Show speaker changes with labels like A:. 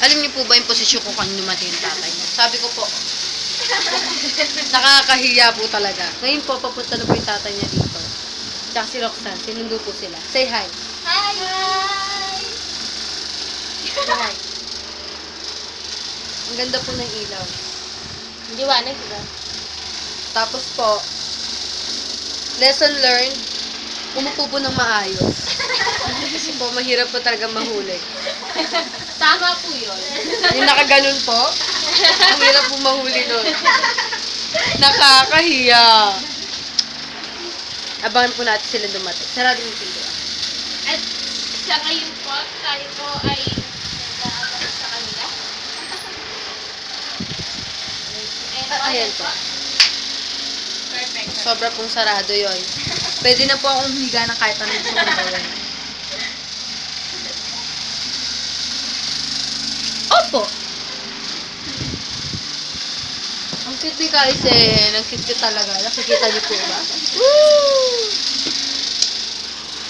A: Alam niyo po ba yung posisyon ko kung dumating yung tatay niya? Sabi ko po, nakakahiya po talaga. Ngayon po, papunta na po yung tatay niya dito. Tsaka si Roxanne, sinundo po sila. Say hi.
B: Hi!
A: Say hi. Ang ganda po ng ilaw.
B: Liwanag, diba?
A: Tapos po, lesson learned, umupo po ng maayos. Kasi po, mahirap po talaga mahuli.
B: Tama po yun.
A: Yung nakaganon po, mahirap po mahuli nun. Nakakahiya. Abangan po natin sila dumating. Sarado yung pinto.
B: At sa ngayon po, tayo po ay nag-aabang sa kanila.
A: Ayan po.
B: Perfect.
A: Sobra pong sarado yon. Pwede na po akong humiga ng kahit anong sumagawan. Opo! Ang cute ni Kaisen. Ang cute talaga. Nakikita niyo po ba? Woo!